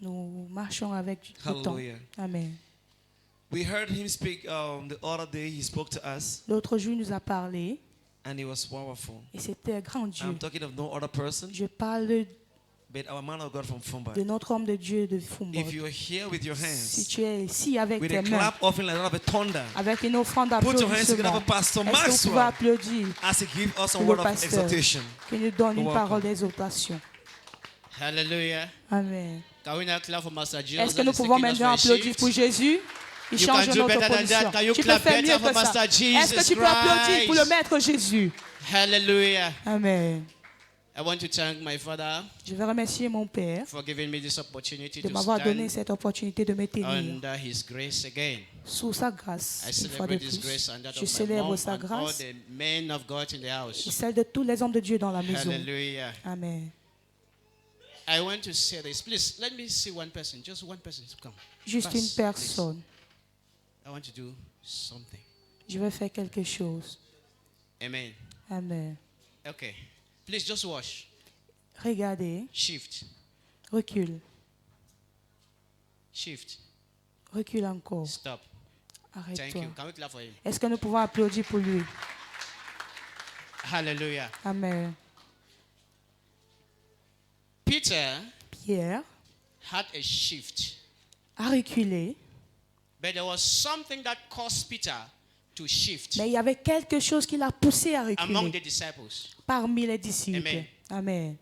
Nous marchons avec le temps. Hallelujah. Amen. We heard him speak the other day. He spoke to us, L'autre jour, il nous a parlé and it was powerful. et c'était grandiose. I'm talking of no other person, Je parle but our man of God from Fumba. de notre homme de Dieu de Fumba. If you are here with your Si hands, tu es ici avec with tes a mains, clap offering like that of a thunder, avec une offrande put your hands together d'applaudissement, for Pastor est-ce que vous pouvez Maxwell applaudir as he gives us a pour word le of pasteur exhortation. qui nous donne une You're parole welcome. d'exhortation? Hallelujah. Amen. Can we now clap for Master Jesus? Est-ce que nous that is pouvons taking us maintenant for a applaudir shift? pour Jésus? Il You change can do notre better than position. that. Can you Tu peux clap faire better mieux for que ça. Master Est-ce que Jesus tu peux applaudir pour le Christ? Maître Jésus? Hallelujah. Amen. I want to thank my father Je vais remercier mon Père for giving me this opportunity de to m'avoir donné stand cette opportunité de me tenir under his grace again. sous sa grâce. I Une fois de celebrate this plus, grace and that je of my célèbre mom sa and all grâce the men of God in the et house. celle de tous les hommes de Dieu dans la maison. Hallelujah. Amen. I want to say this. Please, let me see one person. Just one person to come. Juste Pass, une please. personne. I want to do something. Je vais faire quelque chose. Amen. Amen. Okay. Please just watch. Regardez, Shift. recule, Shift. recule encore. Stop. Thank Arrête-toi. you. Can we clap for him? Est-ce que nous pouvons applaudir pour lui? Hallelujah. Amen. Peter Pierre had a shift, a reculé, but there was something that caused Peter to shift mais il y avait quelque chose qui l'a poussé à among reculer the disciples. parmi les disciples. Amen. Amen.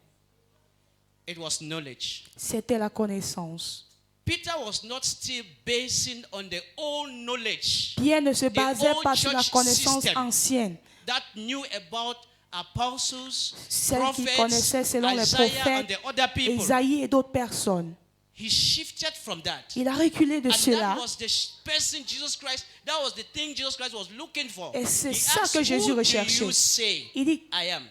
It was knowledge. C'était la connaissance. Peter was not still basing on the old knowledge Pierre ne se basait old pas sur la church connaissance system. ancienne, that knew about apostles, celle qui prophets, connaissait selon les Isaiah, and prophètes, the other people. Ésaïe et d'autres personnes. He shifted from that. Il a reculé de And cela. that was the person Jesus Christ, that was the thing Jesus Christ was looking for. Et c'est He ça asked, que Jésus who do recherchait. you say Il dit, I am?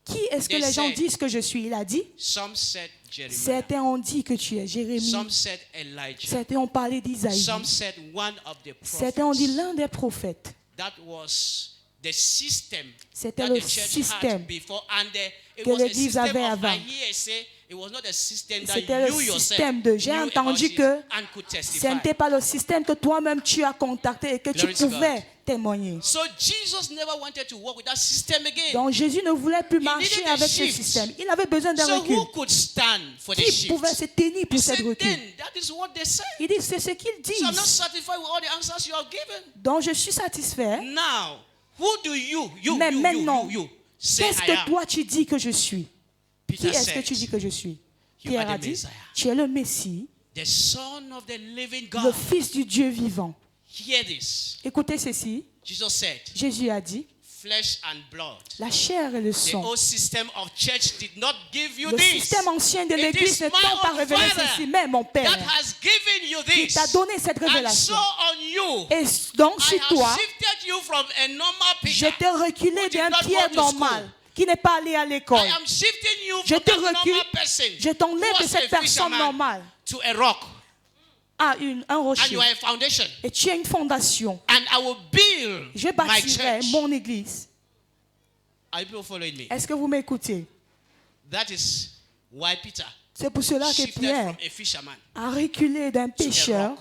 qui est-ce que They les gens said, disent que je suis? Il a dit, Some said Jeremiah. certains ont dit que tu es Jérémie. Some said Elijah. Certains ont parlé d'Isaïe. Some said one of the Certains ont dit prophets. l'un des prophètes. That was the system C'était that le the church système had before, and it que was a l'Église system avait of, avant. I hear say, it was not a system that C'était le you yourself système de j'ai knew entendu about it que and could ce testify. n'était pas le système que toi-même tu as contacté et que tu Glory to pouvais God. témoigner. So Jesus never wanted to work with that system again. Donc Jésus ne voulait plus marcher needed a avec ce shift. système. Il avait besoin d'un So recul. who could stand for the Qui shift? pouvait se tenir He pour cette said, recul? then, that is what they said. Il dit, c'est ce qu'ils So I'm not disent. satisfied with all the answers you have given. Donc je suis satisfait. Now, who do you Mais maintenant, say qu'est-ce I que am? toi tu dis que je suis? Qui Peter est-ce que said, tu dis que je suis? You Pierre are a the dit, Messiah, tu es le Messie, the Son of the living le God. Fils du Dieu vivant. Hear this. Écoutez ceci. Jesus said, Jésus a dit, flesh and blood. la chair et le The sang. old system of church did not give you Le this. système ancien de It l'Église is ne my t'a pas own révélé Father ceci, mais mon Père that has given you qui this. t'a donné cette And so révélation. on you, Et donc I sur have toi, shifted you from a normal je Peter. t'ai reculé who did d'un not go Pierre to normal school. qui n'est pas allé à l'école. I am shifting you Je from te that recule, normal person je t'enlève who de was cette a personne fisherman normale to a rock. à un And rocher. you are a foundation. Et tu as une fondation. And I will build Je my bâtirai church. mon église. Are you people following me? Est-ce que vous m'écoutez? That is why Peter C'est pour cela que shifted Pierre from a fisherman a reculé d'un to a pécheur rock.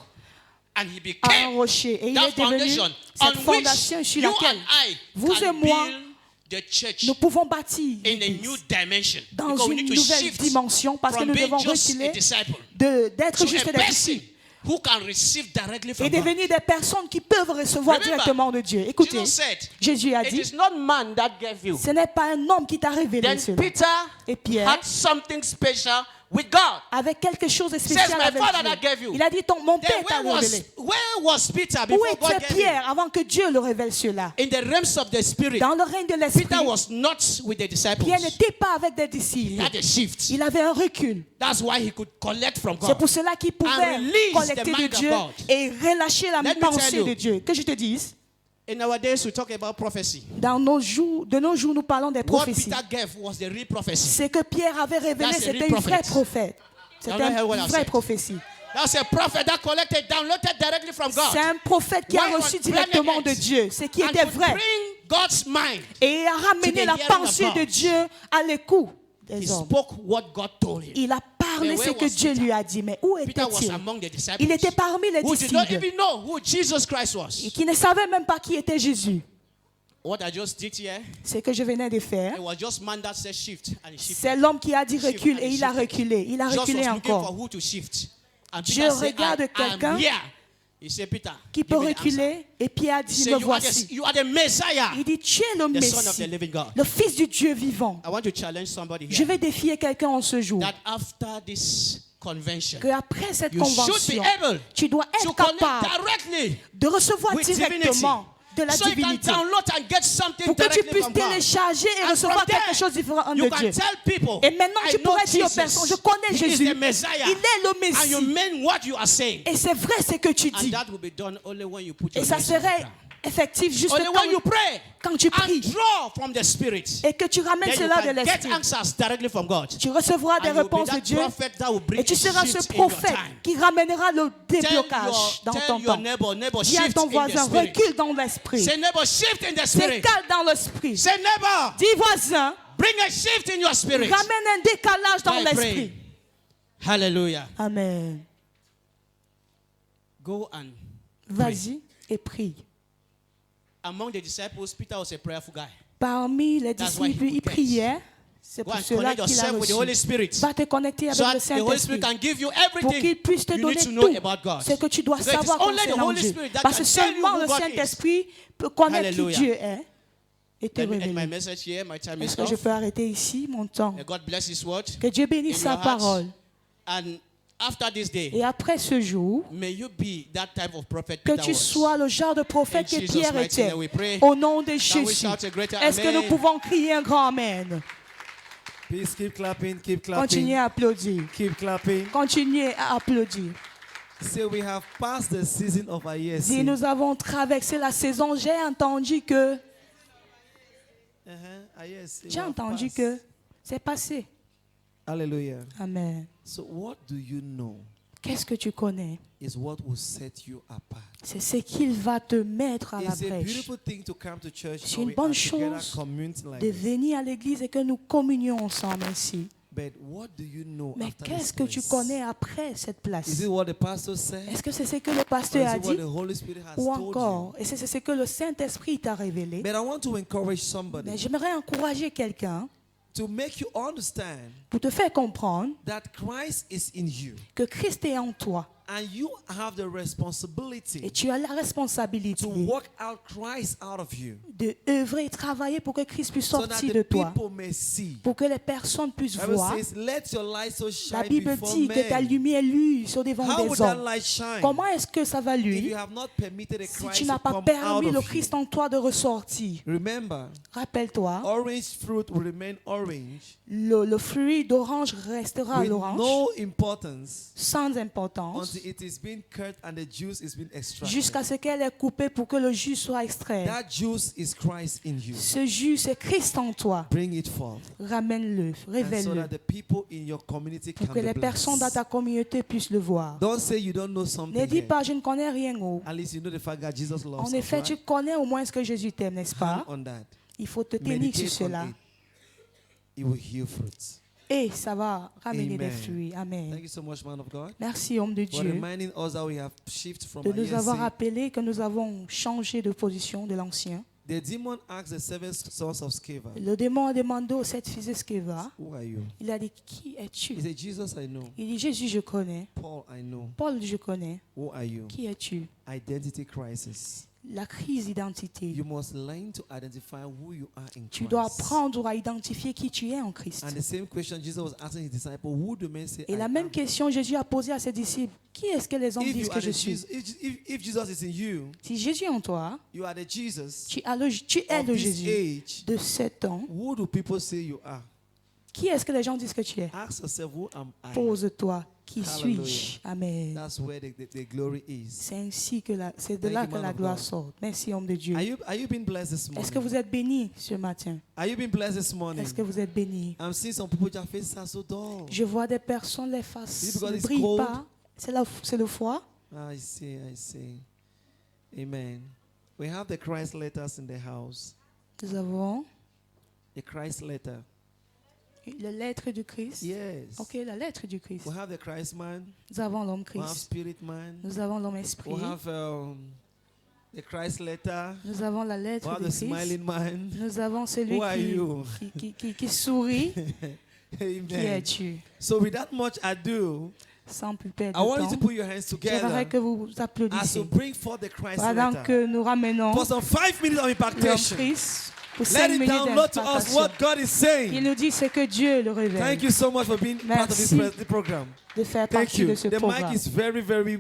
And he à un became rocher. Et il that est devenu foundation cette on fondation which sur you laquelle and I vous et can moi, build the church nous pouvons bâtir in a new l'église dimension. dans Because we une need to nouvelle shift dimension parce que from nous being devons just a reculer disciple d'être to juste a des person disciples who can receive directly et from God. devenir des personnes qui peuvent recevoir Remember, directement de Dieu. Écoutez, Jesus said, Jésus a it dit, is not man that gave you. ce n'est pas un homme qui t'a révélé Then cela. Peter Et Pierre, had something special with God. avec quelque chose de Says, spécial "My avec father that Dieu. gave you." Il a dit, mon Then Père t'a révélé. where was Peter Où before God était gave him? Pierre avant que Dieu le révèle cela? In the realms of the spirit, Dans le règne de l'esprit, Peter was not with the disciples. Pierre n'était pas avec des He disciples. had a shift. Il avait un recul. That's why he could collect from C'est God. pour cela qu'il pouvait And release collecter the de mind of Dieu God. et relâcher la Let me tell pensée you. de Dieu. Que je te dise, In our days, we talk about prophecy. de nos jours, nous parlons des What prophéties. Peter gave was the real prophecy. Ce que Pierre avait révélé, That's a c'était real une vraie prophet. prophète. C'était You don't hear what une I vraie said. prophétie. That's a prophet that collected, downloaded directly from God. C'est un prophète qui a Why reçu on directement de planet Dieu, ce qui And était to vrai, bring God's mind. et a to ramené the la hearing of pensée God. de Dieu à l'écoute He des hommes. spoke what God told him. Il a parlé parler But ce where que was Dieu Peter? lui a dit. Mais où Peter was était-il? among the disciples Il était parmi les who did not disciples even know who Jesus Christ et was. qui ne savaient même pas qui était Jésus. What I just did here, Ce que je venais de faire, it was just man that said shift and he shifted. c'est l'homme qui a dit Shift recule and et he il a shifted. reculé. Il a Jesus reculé was looking for encore. who to shift. And Dieu Peter said, regarde I quelqu'un am here. He said, Peter, qui give peut me the answer. reculer et puis a He dit, said, me you are, voici. you are the Messiah, Il dit, tu es le the Son of the Messie, living God. le Fils du Dieu vivant. I want to challenge somebody Je here vais défier quelqu'un en ce jour. that after this convention, Que après cette you should convention, be able tu dois to être connect capable directly de recevoir with divinity. directement de la So you can divinité. download and get something Pour que tu directly puisses from God. télécharger et And recevoir from there, quelque chose de différent you de can Dieu. tell people, Et maintenant, I tu know pourrais dire aux Jesus. personnes, je connais He Jésus. is the Messiah. Il est le And you Messie. mean what you are saying. Et c'est vrai ce que tu And dis. that will be done only when you put Et your ça hands on the serait ground. effectif juste Only when you quand, pray quand tu and pries draw from the Spirit. et que tu ramènes Then you cela de can get l'Esprit. answers directly from God. Tu recevras des And you'll be réponses de that Dieu prophet that will bring et tu seras a ce shift in your prophète time. qui ramènera le Tell déblocage dans ton your temps. neighbor, Dis à shift ton in the voisin, Spirit. recule dans l'Esprit. Say neighbor, shift in the Spirit. Décale dans l'Esprit. Say neighbor, Dis voisin, bring a shift in your spirit. ramène un décalage dans I l'Esprit. pray. Hallelujah. Amen. Go and Vas-y et prie. among the disciples, Peter was a prayerful guy. Parmi les That's why he disciples, could il get. priait. C'est Go pour and cela connect qu'il a yourself with the Holy reçu. Spirit. Va te connecter avec So le that the Holy Spirit Saint-Esprit can give you pour qu'il everything puisse te you donner need to know tout about God. ce que tu dois Because it is savoir only the concernant Holy Dieu. Spirit that Parce que can tell you seulement who le God is. Saint-Esprit peut connaître qui Hallelujah. Dieu est et te Let me end my révéler. message here. My time is Est-ce que je off. peux arrêter ici mon temps? May God bless His word Que Dieu in bénisse sa your heart. parole. And after this day, Et après ce jour, may you be that type of prophet que Peter tu was. sois le genre de prophète In que Jesus' Pierre mighty était. name we pray. Au nom de Can we Jésus. shout a greater Est-ce que nous amen? pouvons crier un grand Amen? Please keep clapping, keep clapping, Continuez à applaudir. keep clapping. Continuez à applaudir. Say we have passed the season of our year. Si nous avons traversé la saison, j'ai entendu que c'est passé. Hallelujah. Amen. So what do you know Qu'est-ce que tu connais? is what will set you apart. C'est ce qu'il va te mettre à la It's a brèche. beautiful thing to come to church C'est and une we bonne are together chose communing like de this. venir à l'église et que nous communions ensemble ainsi. But what do you know Mais after qu'est-ce this que tu place? connais après cette Is place? it what the pastor said? Est-ce que c'est ce que le Or pasteur a is it what dit? the Holy Spirit has Ou told you? encore, et c'est ce que le Saint-Esprit t'a révélé? But I want to encourage somebody Mais j'aimerais encourager quelqu'un to make you understand pour te faire comprendre that Christ is in you que Christ est en toi and you have the et responsibility tu as la responsabilité to work out Christ out of you de œuvrer et travailler pour que Christ puisse so that sortir the de toi, people may see. pour que les personnes puissent The Bible voir. says, let your light so La shine Bible before dit que ta men. lumière luit sur devant How des would that hommes. light shine Comment est-ce que ça va if luire you have not permitted a si Christ tu n'as to pas come out permis le of Christ you? en toi de ressortir? Remember, Rappelle-toi, orange fruit will remain orange le fruit d'orange restera à with l'orange no importance sans importance until it is being cut and the juice is being extracted. jusqu'à ce qu'elle est coupée pour que le jus soit extrait. That juice is Christ in you. Ce jus, c'est Christ en toi. Bring it forth. Ramène-le, And so révèle-le, that the people in your community pour can que be les personnes dans blessed. ta communauté puissent le voir. Don't say you don't know something Ne dis here. pas, je ne connais rien. Oh. At least you know the fact that Jesus loves En us, effet, right? tu connais au moins ce que Jésus t'aime, n'est-ce Hand pas? on that. Il faut te tenir sur Meditate cela. on it. It will heal fruits. Et ça va ramener des Amen. fruits. Thank Amen. you so much, man of God, Merci, homme de for Dieu, reminding us that we have shifted from de nous avoir ISC. rappelé que nous avons changé de position de l'ancien. The demon asked the seven sons of Sceva, Le démon a demandé aux 7 fils de Sceva, who are you? il a dit, qui es-tu? He said, Jesus, I know. Il dit, Jésus, je connais. Paul, I know. Paul, je connais. Who are you? Qui es-tu? Identity crisis. La crise d'identité. You must learn to identify who you are in Tu dois Christ. apprendre à identifier qui tu es en Christ. And the same question Jesus was asking his disciples, who do men say Et I la même am? question, Jésus a posé à ses disciples, qui est-ce que les hommes If disent you que are je the suis? Jesus, if Jesus is in you, Si Jésus est en toi, you are the Jesus tu es of le this Jésus age. de 7 ans. Who do people say you are? Qui est-ce que les gens disent que tu es? Ask yourself, who am I? Pose-toi, qui Hallelujah. suis-je? Amen. That's where the glory is. C'est ainsi que c'est de Thank là you, que man la of gloire God. sort. Merci, homme de Dieu. Are you being blessed this Est-ce que morning? vous êtes bénis ce matin? Are you being blessed this morning? Est-ce que vous êtes bénis? I'm seeing some people, their faces are so dull. Je vois des personnes, les Is faces it because ne it's brillent cold? pas. C'est le froid. I see, I see. Amen. We have the Christ letters in the house. Nous avons The Christ letter. La lettre du Christ. Yes. Ok, la lettre du Christ. We have the Christ man. Nous avons l'homme We have Christ. spirit man. Nous avons l'homme esprit. We have the Christ letter. Nous avons la We lettre have du the Christ. smiling man. Nous avons celui Who are you? qui sourit. Qui Amen. es-tu? So without much ado, Sans plus perdre I want you de to temps, put your hands j'aimerais together que vous as we applaudissiez. bring forth the Christ Pendant letter. que nous ramenons For some 5 minutes of l'homme impactation. Christ pour Let 5 it minutes download to us d'implantation. what God is Il saying. nous dit ce que Dieu le révèle. Thank you so much for being part of Merci. this program. De faire Thank partie you. de ce The mic programme. is very, very